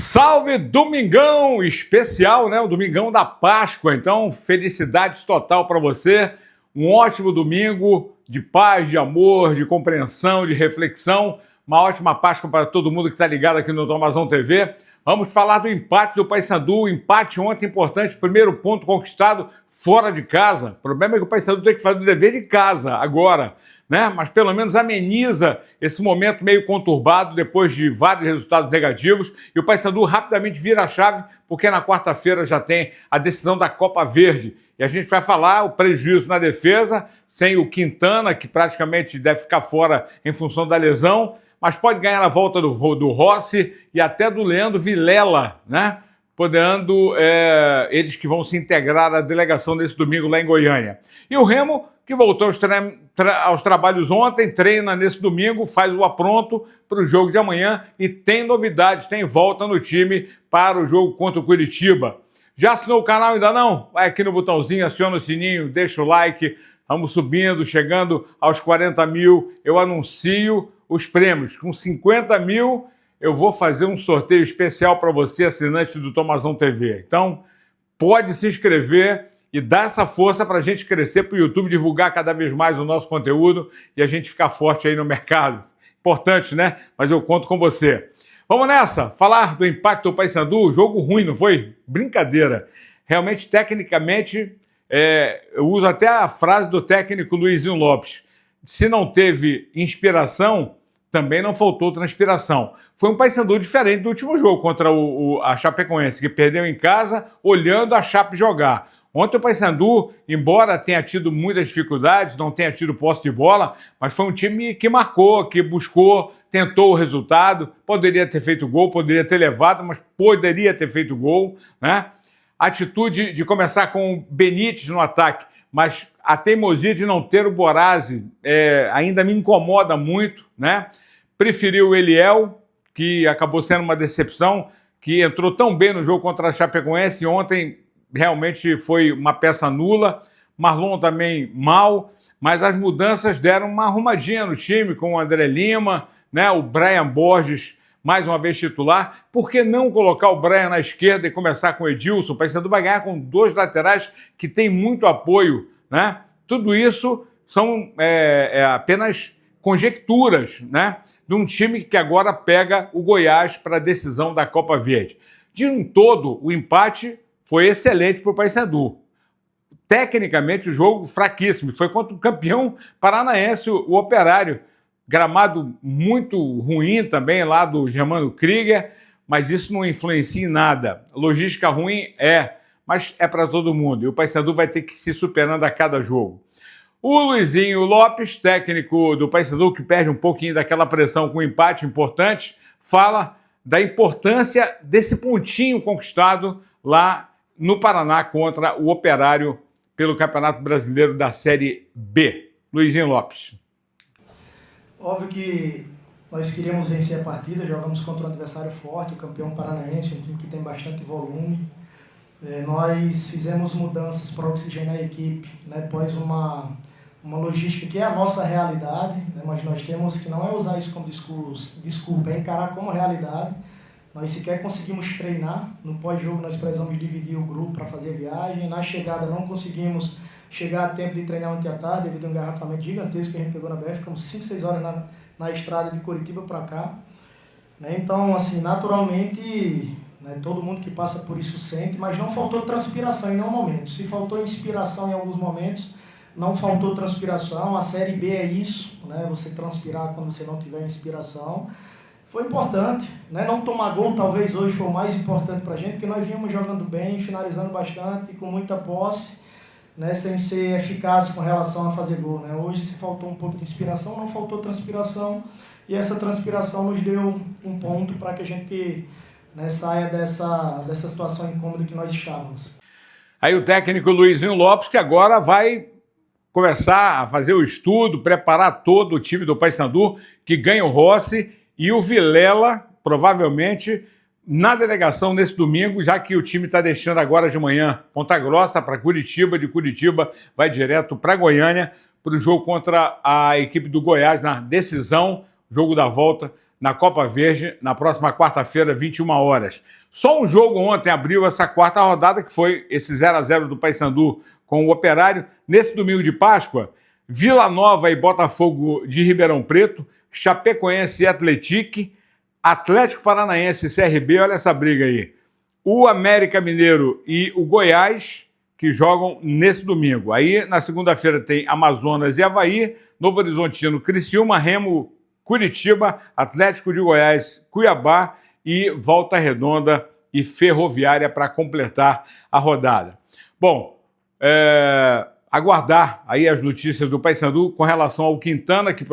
Salve Domingão especial, né? O Domingão da Páscoa. Então, felicidades total para você. Um ótimo domingo de paz, de amor, de compreensão, de reflexão. Uma ótima Páscoa para todo mundo que está ligado aqui no Tomazão TV. Vamos falar do empate do Paysandu. O empate ontem importante, primeiro ponto conquistado fora de casa. O problema é que o Paysandu tem que fazer o dever de casa agora, né? Mas pelo menos ameniza esse momento meio conturbado depois de vários resultados negativos, e o Paysandu rapidamente vira a chave, porque na quarta-feira já tem a decisão da Copa Verde, e a gente vai falar o prejuízo na defesa, sem o Quintana, que praticamente deve ficar fora em função da lesão, mas pode ganhar a volta do Rossi e até do Leandro Vilela, né? Podendo eles que vão se integrar à delegação nesse domingo lá em Goiânia. E o Remo, que voltou aos trabalhos ontem, treina nesse domingo, faz o apronto para o jogo de amanhã e tem novidades, tem volta no time para o jogo contra o Curitiba. Já assinou o canal ainda não? Vai aqui no botãozinho, aciona o sininho, deixa o like, vamos subindo, chegando aos 40 mil, eu anuncio os prêmios. Com 50 mil, eu vou fazer um sorteio especial para você, assinante do Tomazão TV. Então, pode se inscrever e dar essa força para a gente crescer, para o YouTube divulgar cada vez mais o nosso conteúdo e a gente ficar forte aí no mercado. Importante, né? Mas eu conto com você. Vamos nessa? Falar do empate do Paysandu. Jogo ruim, não foi? Brincadeira. Realmente, tecnicamente, eu uso até a frase do técnico Luizinho Lopes. Se não teve inspiração, também não faltou transpiração. Foi um Paysandu diferente do último jogo contra a Chapecoense, que perdeu em casa, olhando a Chape jogar. Ontem o Paysandu, embora tenha tido muitas dificuldades, não tenha tido posse de bola, mas foi um time que marcou, que buscou, tentou o resultado, poderia ter feito gol, poderia ter levado, mas poderia ter feito gol, né? A atitude de começar com o Benítez no ataque, mas a teimosia de não ter o Borazzi ainda me incomoda muito, né? Preferiu o Eliel, que acabou sendo uma decepção, que entrou tão bem no jogo contra a Chapecoense e ontem realmente foi uma peça nula. Marlon também mal, mas as mudanças deram uma arrumadinha no time, com o André Lima, né? O Brian Borges mais uma vez titular. Por que não colocar o Brian na esquerda e começar com o Edilson? O Paysandu vai ganhar com dois laterais que têm muito apoio, né? Tudo isso são apenas conjecturas, né? De um time que agora pega o Goiás para a decisão da Copa Verde. De um todo, o empate foi excelente para o Paysandu. Tecnicamente, o jogo fraquíssimo. Foi contra o campeão paranaense, o Operário. Gramado muito ruim também lá do Germano Krieger, mas isso não influencia em nada. Logística ruim mas é para todo mundo. E o Paysandu vai ter que ir se superando a cada jogo. O Luizinho Lopes, técnico do Paysandu, que perde um pouquinho daquela pressão com um empate importante, fala da importância desse pontinho conquistado lá no Paraná contra o Operário pelo Campeonato Brasileiro da Série B. Luizinho Lopes. Óbvio que nós queríamos vencer a partida, jogamos contra um adversário forte, o campeão paranaense, um time que tem bastante volume. Nós fizemos mudanças para oxigenar a equipe, né, após uma logística que é a nossa realidade, né, mas nós temos que não usar isso como desculpa, é encarar como realidade. Nós sequer conseguimos treinar, no pós-jogo nós precisamos dividir o grupo para fazer a viagem, na chegada não conseguimos chegar a tempo de treinar ontem à tarde, devido a um engarrafamento gigantesco que a gente pegou na BF, ficamos 5, 6 horas na estrada de Curitiba para cá. Então, assim, naturalmente, né, todo mundo que passa por isso sente, mas não faltou transpiração em nenhum momento. Se faltou inspiração em alguns momentos, não faltou transpiração. A Série B é isso, né, você transpirar quando você não tiver inspiração. Foi importante, né? Não tomar gol talvez hoje foi o mais importante para a gente, porque nós vínhamos jogando bem, finalizando bastante, com muita posse, né? Sem ser eficaz com relação a fazer gol, né? Hoje se faltou um pouco de inspiração, não faltou transpiração, e essa transpiração nos deu um ponto para que a gente, né, saia dessa situação incômoda que nós estávamos. Aí o técnico Luizinho Lopes, que agora vai começar a fazer o estudo, preparar todo o time do Paysandu, que ganha o Rossi, e o Vilela, provavelmente, na delegação nesse domingo, já que o time está deixando agora de manhã Ponta Grossa para Curitiba, de Curitiba vai direto para Goiânia, para o jogo contra a equipe do Goiás na decisão, jogo da volta na Copa Verde, na próxima quarta-feira, 21 horas. Só um jogo ontem abriu essa quarta rodada, que foi esse 0-0 do Paysandu com o Operário. Nesse domingo de Páscoa, Vila Nova e Botafogo de Ribeirão Preto, Chapecoense e Atlético, Atlético Paranaense e CRB, olha essa briga aí. O América Mineiro e o Goiás, que jogam nesse domingo. Aí, na segunda-feira, tem Amazonas e Avaí, Novo Horizontino, Criciúma, Remo, Curitiba, Atlético de Goiás, Cuiabá e Volta Redonda e Ferroviária para completar a rodada. Bom, aguardar aí as notícias do Paysandu com relação ao Quintana, que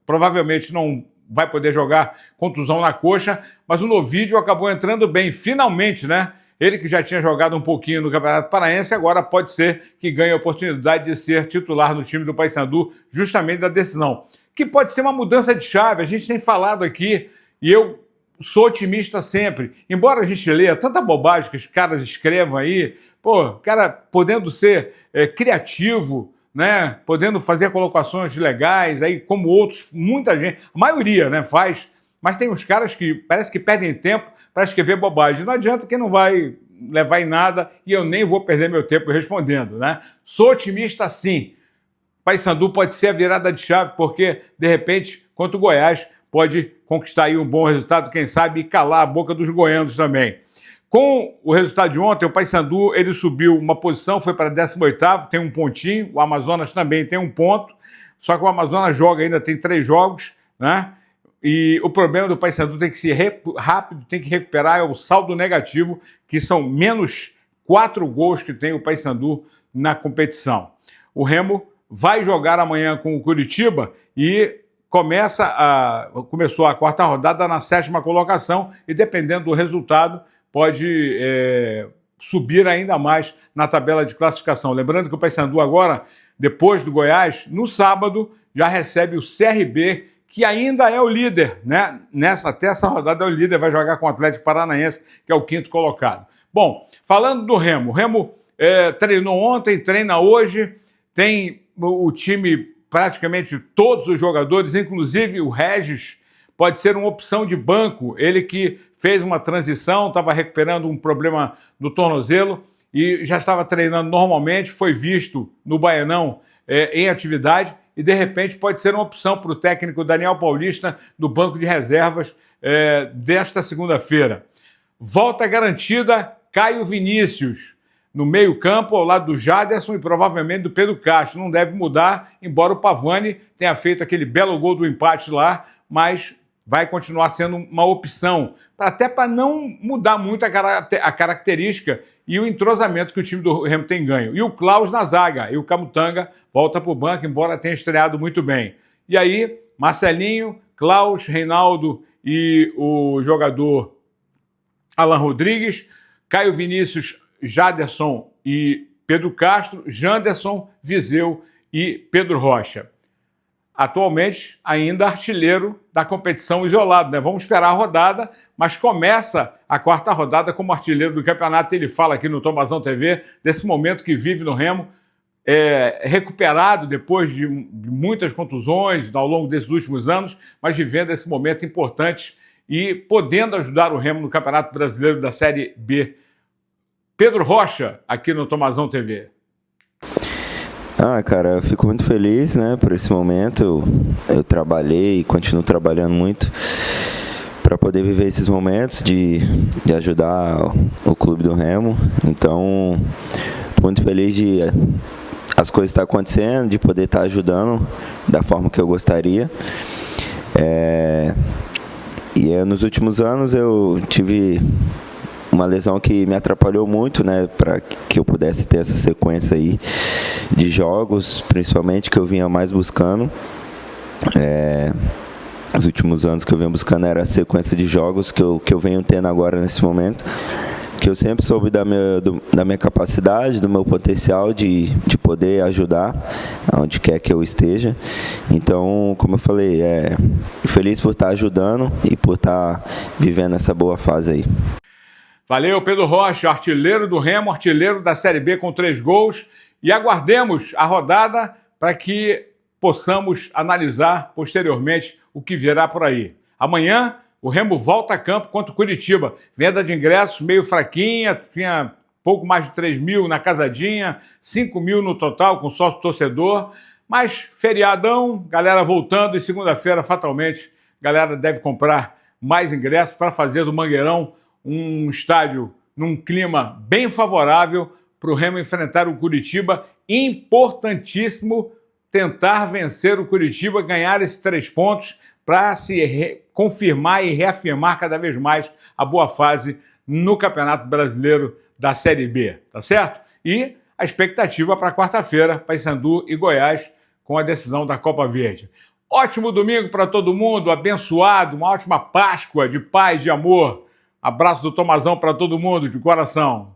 provavelmente não vai poder jogar, contusão na coxa, mas o Novídio acabou entrando bem, finalmente, né? Ele que já tinha jogado um pouquinho no Campeonato Paraense, agora pode ser que ganhe a oportunidade de ser titular no time do Paysandu, justamente da decisão. Que pode ser uma mudança de chave, a gente tem falado aqui, e eu sou otimista sempre. Embora a gente leia tanta bobagem que os caras escrevam aí, pô, cara podendo ser criativo, né, podendo fazer colocações legais, aí como outros, muita gente, a maioria, né, faz, mas tem uns caras que parece que perdem tempo para escrever bobagem. Não adianta, que não vai levar em nada e eu nem vou perder meu tempo respondendo, né? Sou otimista sim. Paysandu pode ser a virada de chave, porque, de repente, contra o Goiás, pode conquistar aí um bom resultado, quem sabe, e calar a boca dos goianos também. Com o resultado de ontem, o Paysandu ele subiu uma posição, foi para 18º, tem um pontinho, o Amazonas também tem um ponto, só que o Amazonas joga ainda, tem 3 jogos, né? E o problema do Paysandu tem que ser rápido, tem que recuperar é o saldo negativo, que são menos 4 gols que tem o Paysandu na competição. O Remo vai jogar amanhã com o Curitiba e começou a quarta rodada na 7ª colocação e, dependendo do resultado, pode subir ainda mais na tabela de classificação. Lembrando que o Paysandu agora, depois do Goiás, no sábado, já recebe o CRB, que ainda é o líder, né? Até essa rodada é o líder, vai jogar com o Atlético Paranaense, que é o 5º colocado. Bom, falando do Remo, o Remo treinou ontem, treina hoje, tem o time, praticamente todos os jogadores, inclusive o Regis, pode ser uma opção de banco, ele que fez uma transição, estava recuperando um problema no tornozelo e já estava treinando normalmente, foi visto no Baianão em atividade, e de repente pode ser uma opção para o técnico Daniel Paulista do banco de reservas desta segunda-feira. Volta garantida, Caio Vinícius no meio-campo, ao lado do Jaderson e provavelmente do Pedro Castro. Não deve mudar, embora o Pavani tenha feito aquele belo gol do empate lá, mas vai continuar sendo uma opção, até para não mudar muito a característica e o entrosamento que o time do Remo tem ganho. E o Klaus na zaga, e o Camutanga volta para o banco, embora tenha estreado muito bem. E aí, Marcelinho, Klaus, Reinaldo e o jogador Alan Rodrigues, Caio Vinícius, Jaderson e Pedro Castro, Janderson, Viseu e Pedro Rocha. Atualmente, ainda artilheiro da competição isolado, né? Vamos esperar a rodada, mas começa a quarta rodada como artilheiro do campeonato. Ele fala aqui no Tomazão TV desse momento que vive no Remo, recuperado depois de muitas contusões ao longo desses últimos anos, mas vivendo esse momento importante e podendo ajudar o Remo no Campeonato Brasileiro da Série B. Pedro Rocha, aqui no Tomazão TV. Cara, eu fico muito feliz, né, por esse momento. Eu trabalhei e continuo trabalhando muito para poder viver esses momentos de ajudar o clube do Remo. Então, estou muito feliz de as coisas estar acontecendo, de poder estar ajudando da forma que eu gostaria. Nos últimos anos eu tive uma lesão que me atrapalhou muito, né, para que eu pudesse ter essa sequência aí de jogos, principalmente, que eu vinha mais buscando. Os últimos anos que eu vinha buscando era a sequência de jogos que eu venho tendo agora nesse momento, que eu sempre soube da minha capacidade, do meu potencial de poder ajudar onde quer que eu esteja. Então, como eu falei, feliz por estar ajudando e por estar vivendo essa boa fase aí. Valeu, Pedro Rocha, artilheiro do Remo, artilheiro da Série B com 3 gols. E aguardemos a rodada para que possamos analisar posteriormente o que virá por aí. Amanhã, o Remo volta a campo contra o Curitiba. Venda de ingressos meio fraquinha, tinha pouco mais de 3 mil na casadinha, 5 mil no total com sócio torcedor. Mas feriadão, galera voltando, e segunda-feira, fatalmente, galera deve comprar mais ingressos para fazer do Mangueirão um estádio num clima bem favorável para o Remo enfrentar o Curitiba. Importantíssimo tentar vencer o Curitiba, ganhar esses 3 pontos para se confirmar e reafirmar cada vez mais a boa fase no Campeonato Brasileiro da Série B, tá certo? E a expectativa para quarta-feira, Paysandu e Goiás, com a decisão da Copa Verde. Ótimo domingo para todo mundo, abençoado, uma ótima Páscoa de paz, de amor. Abraço do Tomazão para todo mundo, de coração.